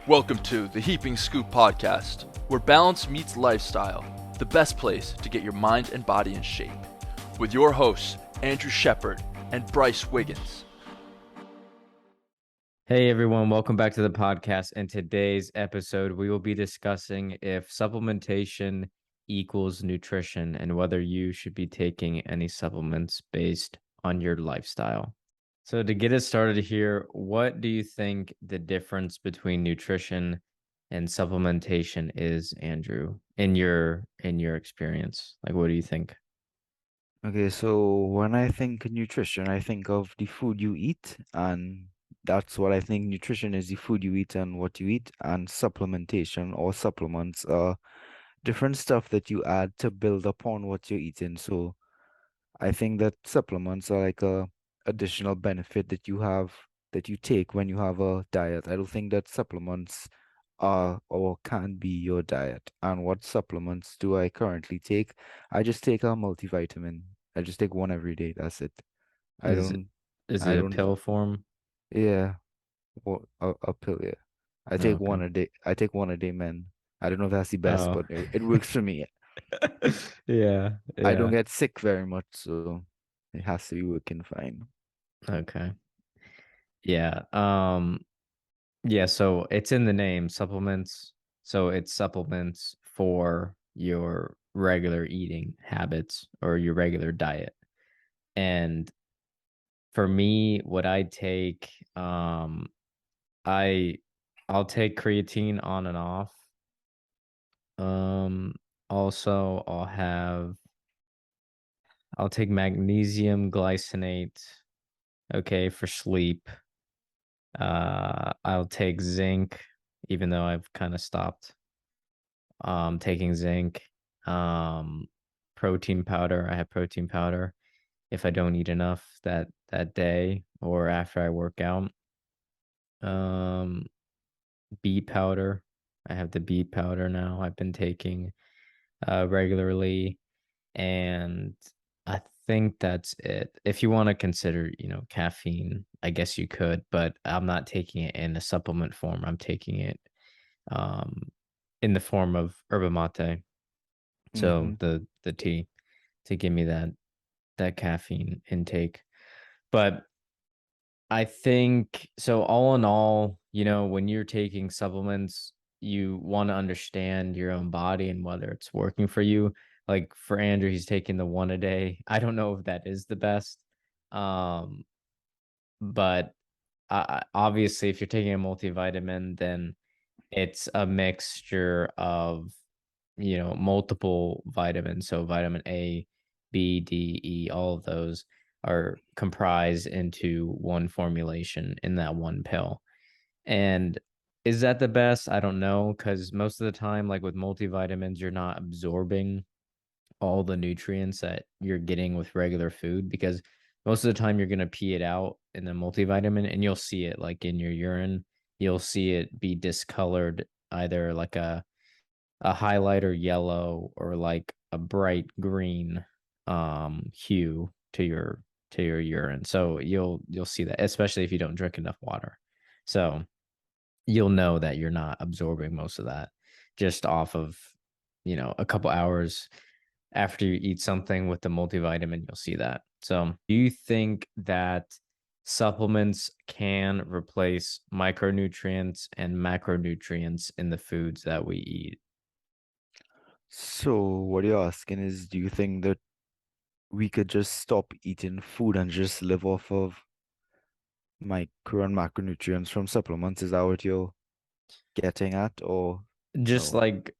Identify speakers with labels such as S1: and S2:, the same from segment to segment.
S1: Welcome to the Heaping Scoop Podcast, where balance meets lifestyle, the best place to get your mind and body in shape. With your hosts, Andrew Shepard and Bryce Wiggins.
S2: Hey everyone, welcome back to the podcast. In today's episode, we will be discussing if supplementation equals nutrition and whether you should be taking any supplements based on your lifestyle. So to get us started here, what do you think the difference between nutrition and supplementation is, Andrew, in your experience? Like, what do you think?
S3: Okay, so when I think nutrition, I think of the food you eat, and that's what I think nutrition is, the food you eat and what you eat, and supplementation or supplements are different stuff that you add to build upon what you're eating. So I think that supplements are like a additional benefit that you have that you take when you have a diet. I don't think that supplements are or can be your diet. And what supplements do I currently take? I just take a multivitamin. I just take one every day. That's it. I
S2: Is it
S3: don't,
S2: is
S3: I
S2: it a
S3: don't,
S2: pill form?
S3: yeah, a pill, yeah. I
S2: Oh,
S3: take
S2: okay.
S3: one a day. I take one a day, man. I don't know if that's the best,
S2: Oh.
S3: but it works for me.
S2: Yeah,
S3: I don't
S2: yeah.
S3: get sick very much, so it has to be working fine.
S2: Okay. Yeah. Yeah, so it's in the name, supplements. So it's supplements for your regular eating habits or your regular diet. And for me, what I take, I I'll take creatine on and off. Um, also I'll take magnesium glycinate, okay, for sleep. I'll take zinc, even though I've kind of stopped taking zinc. Um, Protein powder. I have protein powder if I don't eat enough that day or after I work out. Um, Beet powder. I have the beet powder now. I've been taking regularly, and I think that's it. If you want to consider, caffeine, I guess you could, but I'm not taking it in a supplement form. I'm taking it um in the form of yerba mate. So
S3: Mm-hmm.
S2: the tea to give me that caffeine intake. But I think so all in all, when you're taking supplements, you want to understand your own body and whether it's working for you. Like for Andrew, he's taking the one a day. I don't know if that is the best. Um, but obviously if you're taking a multivitamin, then it's a mixture of multiple vitamins. So vitamin A, B, D, E, all of those are comprised into one formulation in that one pill. And is that the best? I don't know, because most of the time, like with multivitamins, you're not absorbing all the nutrients that you're getting with regular food because most of the time you're going to pee it out in the multivitamin and you'll see it like in your urine. You'll see it be discolored, either like a highlighter yellow or like a bright green hue to your urine. So you'll see that, especially if you don't drink enough water. So you'll know that you're not absorbing most of that just off of, a couple hours after you eat something with the multivitamin, you'll see that. So, do you think that supplements can replace micronutrients and macronutrients in the foods that we eat?
S3: So what you're asking is, do you think that we could just stop eating food and just live off of micro and macronutrients from supplements? Is that what you're getting at, or
S2: Just
S3: no?
S2: like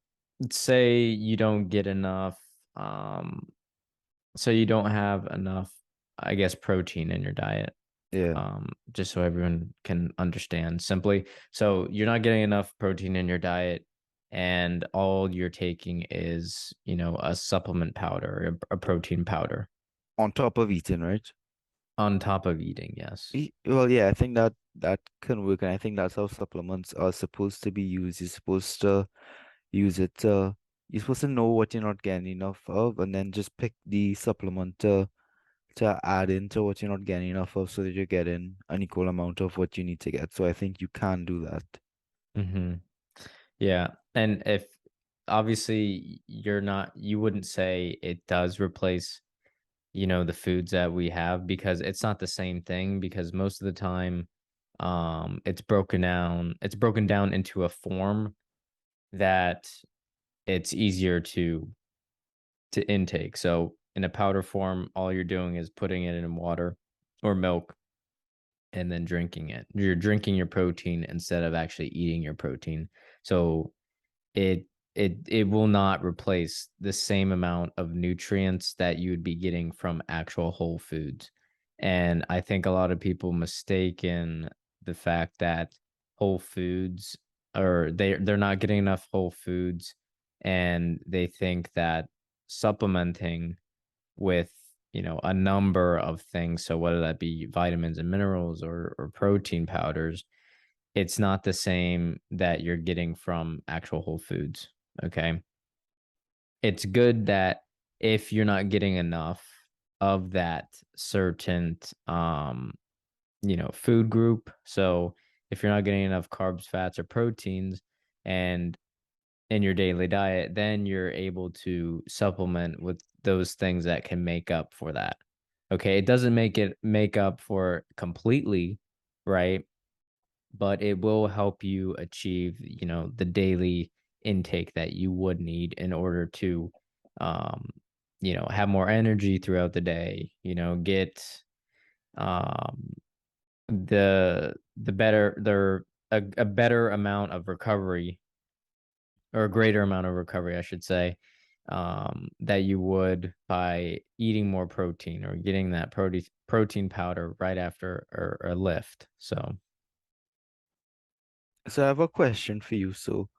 S2: say you don't get enough um so you don't have enough, I guess, protein in your diet.
S3: Yeah.
S2: Just so everyone can understand simply. So you're not getting enough protein in your diet, and all you're taking is, a supplement powder, a protein powder
S3: On top of eating, right?
S2: on top of eating. Yes.
S3: Well, yeah, I think that that can work, and I think that's how supplements are supposed to be used. You're supposed to use it to, you're supposed to know what you're not getting enough of, and then just pick the supplement to add into what you're not getting enough of so that you're getting an equal amount of what you need to get. So I think you can do that.
S2: Mm-hmm. Yeah. And if obviously you wouldn't say it does replace, the foods that we have, because it's not the same thing, because most of the time, it's broken down into a form that it's easier to intake. So in a powder form, all you're doing is putting it in water or milk and then drinking it. You're drinking your protein instead of actually eating your protein. So it it will not replace the same amount of nutrients that you would be getting from actual whole foods. And I think a lot of people mistaken the fact that whole foods, or they're not getting enough whole foods, and they think that supplementing with, a number of things, so whether that be vitamins and minerals or protein powders, it's not the same that you're getting from actual whole foods. Okay. It's good that if you're not getting enough of that certain food group. So if you're not getting enough carbs, fats, or proteins and in your daily diet, then you're able to supplement with those things that can make up for that. Okay. It doesn't make up for it completely, right? But it will help you achieve, the daily intake that you would need in order to, um, have more energy throughout the day, get, um, the better, a better amount of recovery, or a greater amount of recovery, I should say, that you would by eating more protein or getting that protein powder right after or a lift. So,
S3: So I have a question for you. So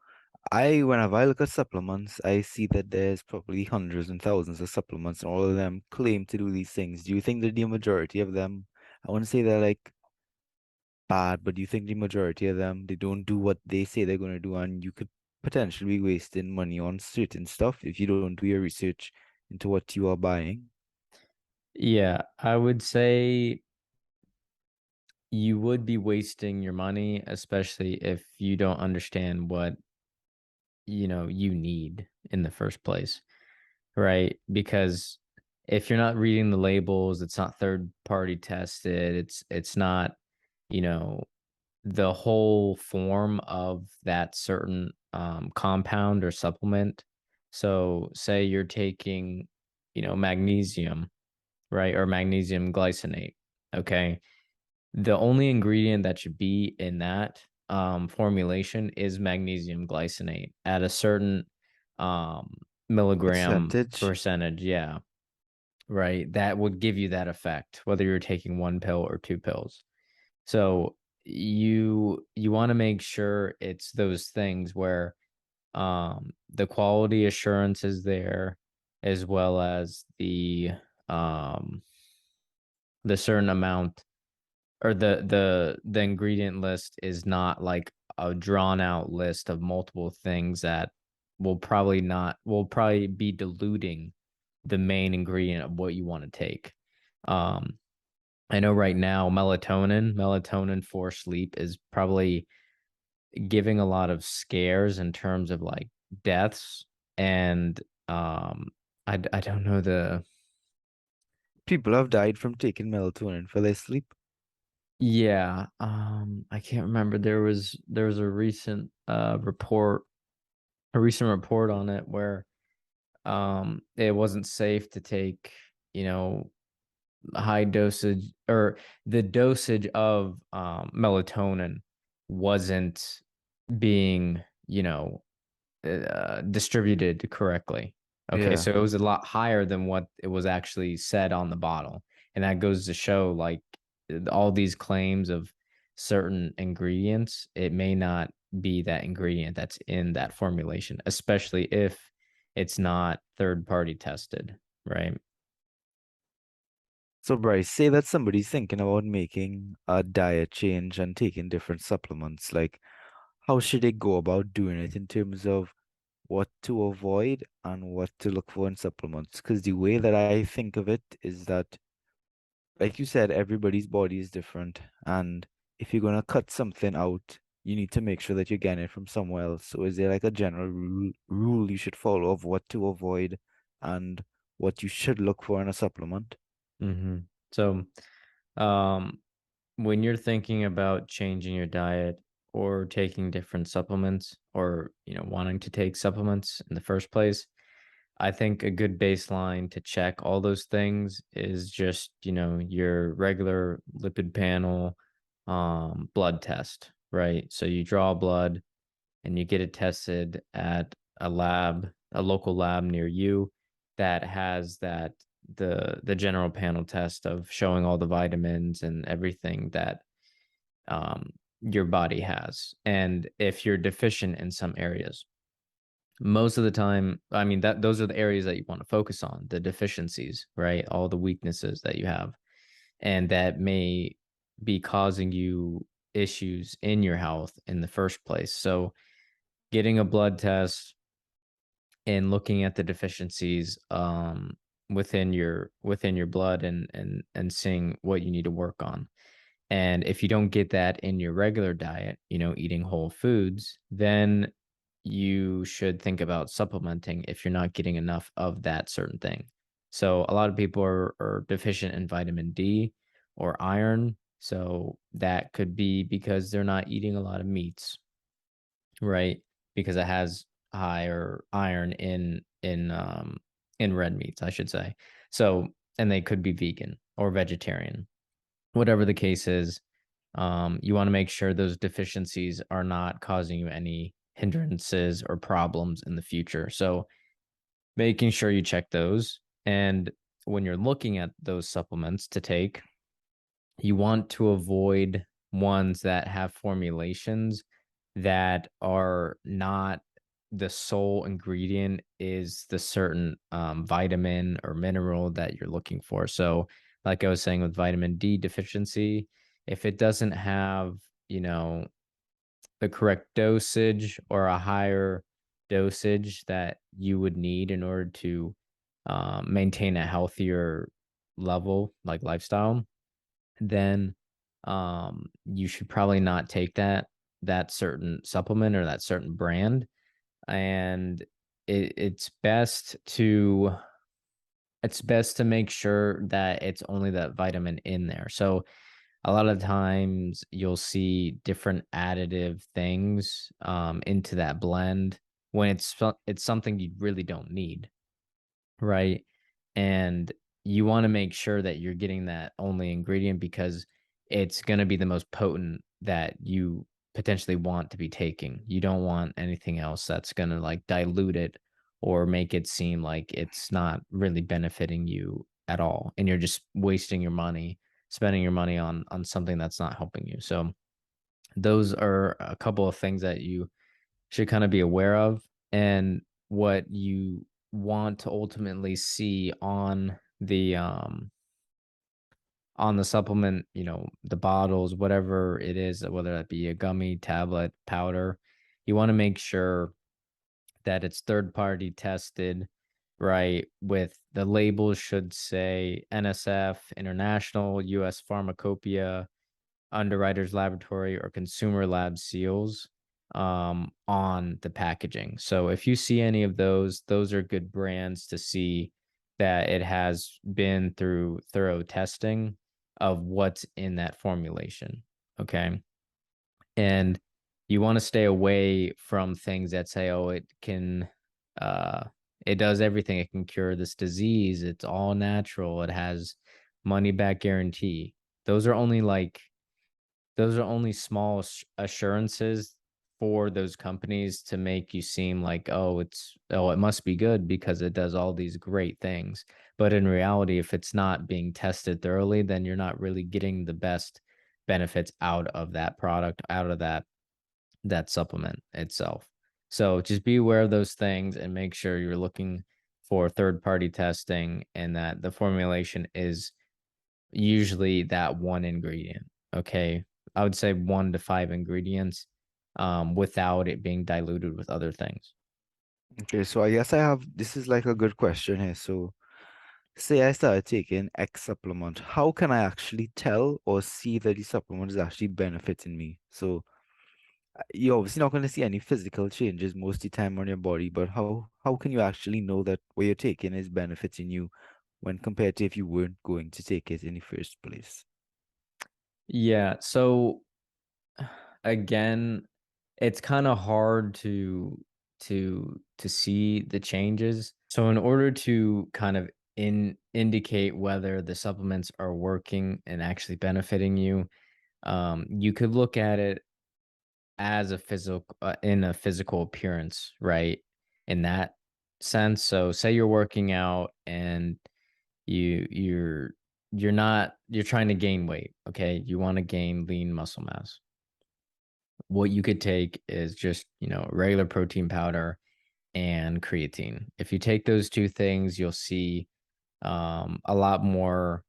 S3: whenever I look at supplements, I see that there's probably hundreds and thousands of supplements, and all of them claim to do these things. Do you think that the majority of them, I wouldn't say they're like bad, but do you think the majority of them, they don't do what they say they're going to do, and you could potentially be wasting money on certain stuff if you don't do your research into what you are buying?
S2: yeah, I would say you would be wasting your money, especially if you don't understand what, you need in the first place, right? Because if you're not reading the labels, it's not third party tested, it's not, you know, the whole form of that certain compound or supplement. So say you're taking, magnesium, right? Or magnesium glycinate. Okay. The only ingredient that should be in that formulation is magnesium glycinate at a certain um, milligram
S3: Percentage?
S2: percentage. Yeah, right. That would give you that effect, whether you're taking one pill or two pills. So you want to make sure it's those things where the quality assurance is there, as well as um the certain amount, or the ingredient list is not like a drawn out list of multiple things that will probably be diluting the main ingredient of what you want to take. um I know right now melatonin for sleep is probably giving a lot of scares in terms of like deaths. And I don't know the
S3: People have died from taking melatonin for their sleep.
S2: yeah, I can't remember. There was a recent report on it where it wasn't safe to take, you know high dosage, or the dosage of melatonin wasn't being, distributed correctly. Okay,
S3: Yeah.
S2: so it was a lot higher than what it was actually said on the bottle. And that goes to show, like, all these claims of certain ingredients, it may not be that ingredient that's in that formulation, especially if it's not third party tested, right?
S3: So, Bryce, say that somebody's thinking about making a diet change and taking different supplements. Like, how should they go about doing it in terms of what to avoid and what to look for in supplements? Because the way that I think of it is that, like you said, everybody's body is different. And if you're going to cut something out, you need to make sure that you're getting it from somewhere else. So is there like a general rule you should follow of what to avoid and what you should look for in a supplement?
S2: So, um, when you're thinking about changing your diet or taking different supplements or, wanting to take supplements in the first place, I think a good baseline to check all those things is just, your regular lipid panel, blood test, right? So you draw blood and you get it tested at a local lab near you that has the general panel test of showing all the vitamins and everything that your body has. And if you're deficient in some areas, most of the time, I mean, that those are the areas that you want to focus on, the deficiencies, right? All the weaknesses that you have, and that may be causing you issues in your health in the first place. So getting a blood test and looking at the deficiencies within your blood and seeing what you need to work on. And if you don't get that in your regular diet, eating whole foods, then you should think about supplementing if you're not getting enough of that certain thing. So a lot of people are deficient in vitamin D or iron. So that could be because they're not eating a lot of meats, right? Because it has higher iron in red meats, I should say. So, and they could be vegan or vegetarian. Whatever the case is, you want to make sure those deficiencies are not causing you any hindrances or problems in the future. So, making sure you check those. And when you're looking at those supplements to take, you want to avoid ones that have formulations that are not the sole ingredient is the certain vitamin or mineral that you're looking for. So, like I was saying with vitamin D deficiency, if it doesn't have, the correct dosage or a higher dosage that you would need in order to maintain a healthier level, like lifestyle, then you should probably not take that certain supplement or that certain brand. And it's best to make sure that it's only that vitamin in there. So a lot of times you'll see different additive things into that blend when it's something you really don't need, right? And you want to make sure that you're getting that only ingredient because it's going to be the most potent that you potentially want to be taking. You don't want anything else that's going to like dilute it or make it seem like it's not really benefiting you at all and you're just wasting your money, spending your money on something that's not helping you. So those are a couple of things that you should kind of be aware of and what you want to ultimately see on the supplement, the bottles, whatever it is, whether that be a gummy, tablet, powder. You want to make sure that it's third party tested, right? With the labels should say NSF, International, US Pharmacopoeia, Underwriters Laboratory, or Consumer Lab seals on the packaging. So if you see any of those are good brands to see that it has been through thorough testing of what's in that formulation. Okay. And you want to stay away from things that say, oh, uh, it does everything. It can cure this disease. It's all natural. It has money back guarantee. Those are only like those are only small assurances for those companies to make you seem like, oh, it must be good because it does all these great things. But in reality, if it's not being tested thoroughly, then you're not really getting the best benefits out of that product, out of that supplement itself. So just be aware of those things and make sure you're looking for third party testing and that the formulation is usually that one ingredient. Okay. I would say 1 to 5 ingredients without it being diluted with other things.
S3: Okay, so I guess this is like a good question here. So say I started taking X supplement, how can I actually tell or see that the supplement is actually benefiting me? So You're obviously not going to see any physical changes most of the time on your body, but how can you actually know that what you're taking is benefiting you when compared to if you weren't going to take it in the first place?
S2: Yeah. So again, it's kind of hard to see the changes. So in order to kind of indicate whether the supplements are working and actually benefiting you, you could look at it as a physical in a physical appearance, right? In that sense. So say you're working out and you're trying to gain weight, okay? You want to gain lean muscle mass. What you could take is just, regular protein powder and creatine. If you take those two things, you'll see a lot more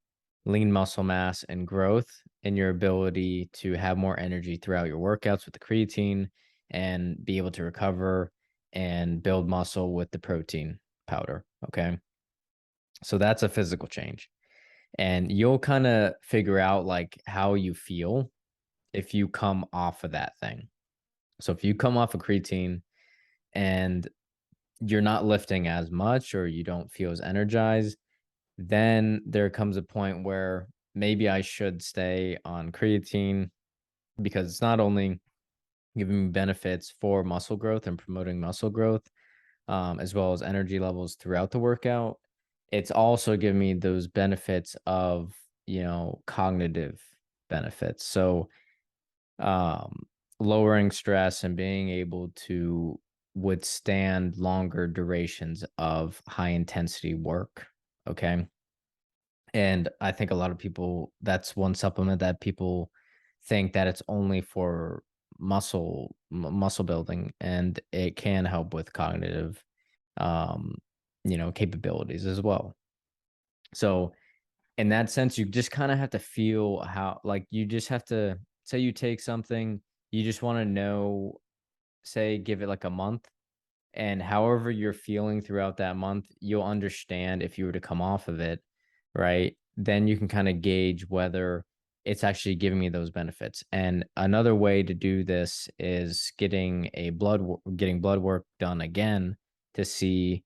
S2: lean muscle mass and growth in your ability to have more energy throughout your workouts with the creatine and be able to recover and build muscle with the protein powder. Okay. So that's a physical change. And you'll kind of figure out like how you feel if you come off of that thing. So if you come off of creatine and you're not lifting as much or you don't feel as energized, then there comes a point where maybe I should stay on creatine because it's not only giving me benefits for muscle growth and promoting muscle growth, as well as energy levels throughout the workout. It's also giving me those benefits of, cognitive benefits. So, lowering stress and being able to withstand longer durations of high intensity work. Okay. And I think a lot of people, that's one supplement that people think that it's only for muscle building, and it can help with cognitive, um, capabilities as well. So in that sense, you just kind of have to feel how, like, you just have to say you take something, you just want to know, say, give it like a month, and however you're feeling throughout that month, you'll understand if you were to come off of it, right? Then you can kind of gauge whether it's actually giving me those benefits. And another way to do this is getting blood work done again to see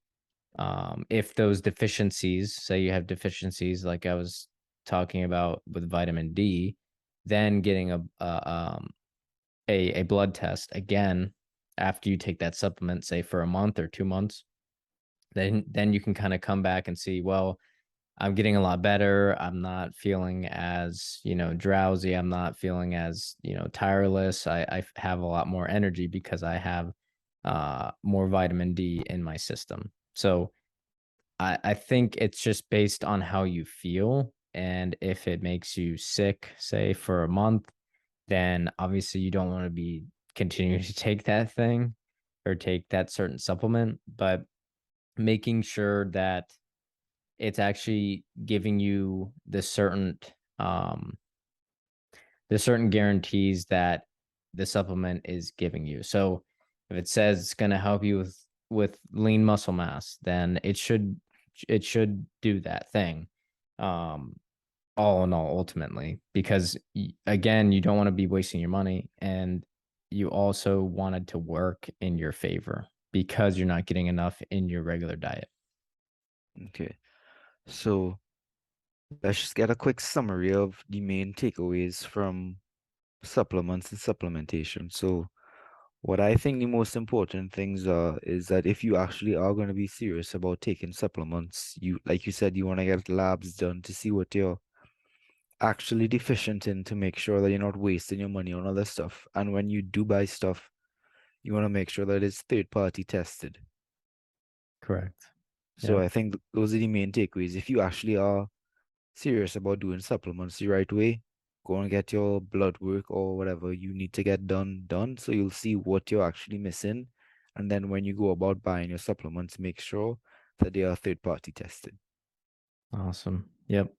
S2: if those deficiencies, say you have deficiencies like I was talking about with vitamin D, then getting a blood test again after you take that supplement, say for a month or 2 months, then you can kind of come back and see, well, I'm getting a lot better. I'm not feeling as, drowsy. I'm not feeling as, tireless. I have a lot more energy because I have more vitamin D in my system. So I think it's just based on how you feel. And if it makes you sick, say for a month, then obviously you don't want to be continuing to take that thing or take that certain supplement, but making sure that it's actually giving you um the certain guarantees that the supplement is giving you. So if it says it's going to help you with lean muscle mass, then it should do that thing. Um all in all, ultimately, because again, you don't want to be wasting your money, and you also wanted to work in your favor because you're not getting enough in your regular diet.
S3: Okay. So let's just get a quick summary of the main takeaways from supplements and supplementation. So what I think the most important things are is that if you actually are going to be serious about taking supplements, you, like you said, you want to get labs done to see what you're actually deficient in to make sure that you're not wasting your money on other stuff. And when you do buy stuff, you want to make sure that it's third party tested.
S2: Correct.
S3: So
S2: Yep.
S3: I think those are the main takeaways. If you actually are serious about doing supplements the right way, go and get your blood work or whatever you need to get done. So you'll see what you're actually missing. And then when you go about buying your supplements, make sure that they are third party tested.
S2: Awesome. Yep.